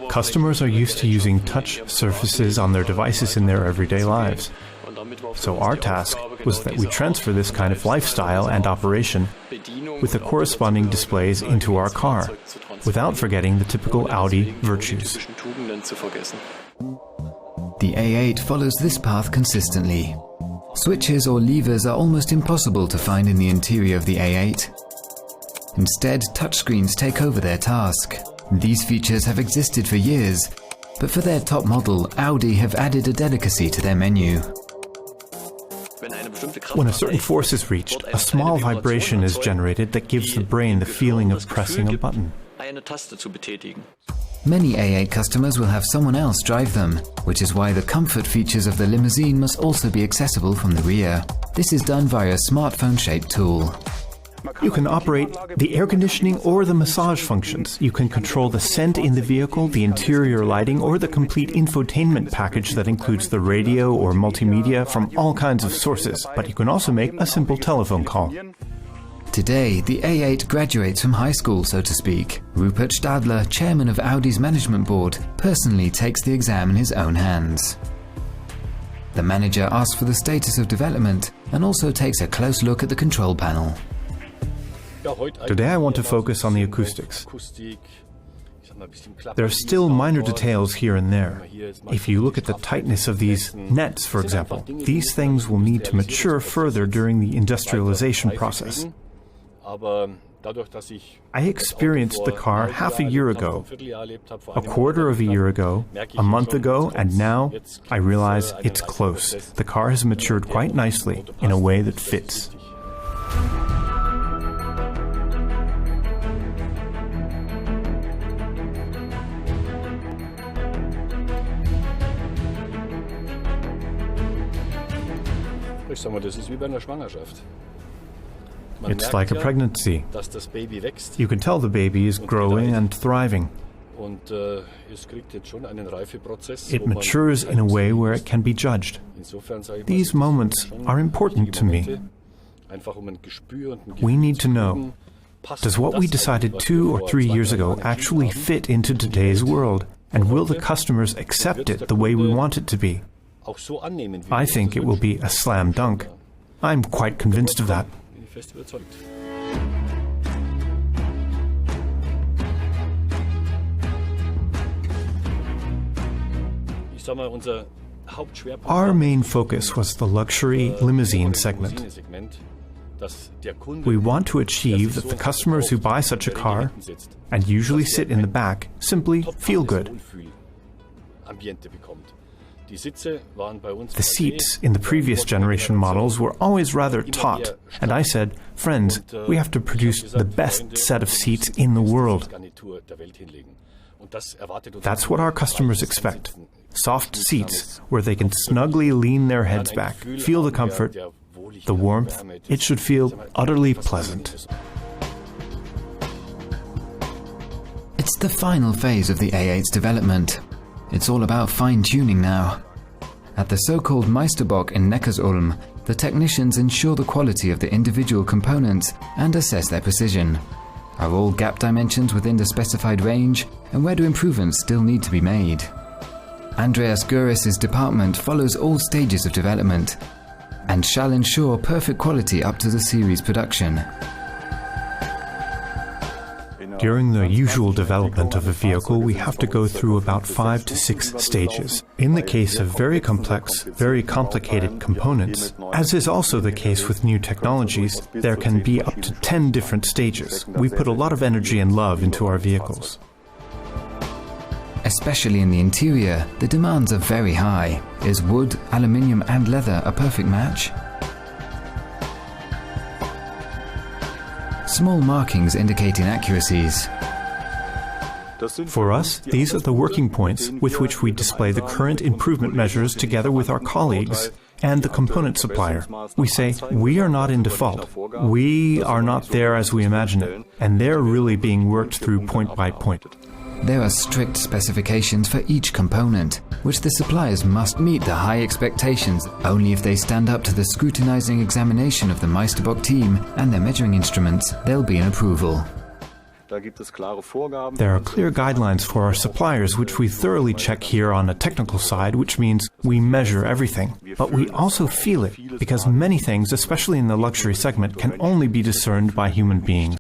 Customers are used to using touch surfaces on their devices in their everyday lives. So our task was that we transfer this kind of lifestyle and operation with the corresponding displays into our car, without forgetting the typical Audi virtues. The A8 follows this path consistently. Switches or levers are almost impossible to find in the interior of the A8. Instead, touchscreens take over their task. These features have existed for years, but for their top model, Audi have added a delicacy to their menu. When a certain force is reached, a small vibration is generated that gives the brain the feeling of pressing a button. Many A8 customers will have someone else drive them, which is why the comfort features of the limousine must also be accessible from the rear. This is done via a smartphone-shaped tool. You can operate the air conditioning or the massage functions. You can control the scent in the vehicle, the interior lighting, or the complete infotainment package that includes the radio or multimedia from all kinds of sources. But you can also make a simple telephone call. Today, the A8 graduates from high school, so to speak. Rupert Stadler, chairman of Audi's management board, personally takes the exam in his own hands. The manager asks for the status of development and also takes a close look at the control panel. Today I want to focus on the acoustics. There are still minor details here and there. If you look at the tightness of these nets, for example, these things will need to mature further during the industrialization process. I experienced the car half a year ago, a quarter of a year ago, a month ago, and now I realize it's close. The car has matured quite nicely in a way that fits. It's like a pregnancy. You can tell the baby is growing and thriving. It matures in a way where it can be judged. These moments are important to me. We need to know, does what we decided 2 or 3 years ago actually fit into today's world? And will the customers accept it the way we want it to be? I think it will be a slam dunk. I'm quite convinced of that. Our main focus was the luxury limousine segment. We want to achieve that the customers who buy such a car, and usually sit in the back, simply feel good. The seats in the previous generation models were always rather taut, and I said, friends, we have to produce the best set of seats in the world. That's what our customers expect. Soft seats where they can snugly lean their heads back, feel the comfort, the warmth. It should feel utterly pleasant. It's the final phase of the A8's development. It's all about fine-tuning now. At the so-called Meisterbock in Neckarsulm, the technicians ensure the quality of the individual components and assess their precision. Are all gap dimensions within the specified range, and where do improvements still need to be made? Andreas Guris's department follows all stages of development and shall ensure perfect quality up to the series production. During the usual development of a vehicle, we have to go through about 5 to 6 stages. In the case of very complex, very complicated components, as is also the case with new technologies, there can be up to 10 different stages. We put a lot of energy and love into our vehicles. Especially in the interior, the demands are very high. Is wood, aluminium and leather a perfect match? Small markings indicate inaccuracies. For us, these are the working points with which we display the current improvement measures together with our colleagues and the component supplier. We say, we are not in default. We are not there as we imagine it, and they're really being worked through point by point. There are strict specifications for each component, which the suppliers must meet the high expectations. Only if they stand up to the scrutinizing examination of the Meisterbock team and their measuring instruments, there'll be an approval. There are clear guidelines for our suppliers, which we thoroughly check here on a technical side, which means we measure everything. But we also feel it, because many things, especially in the luxury segment, can only be discerned by human beings.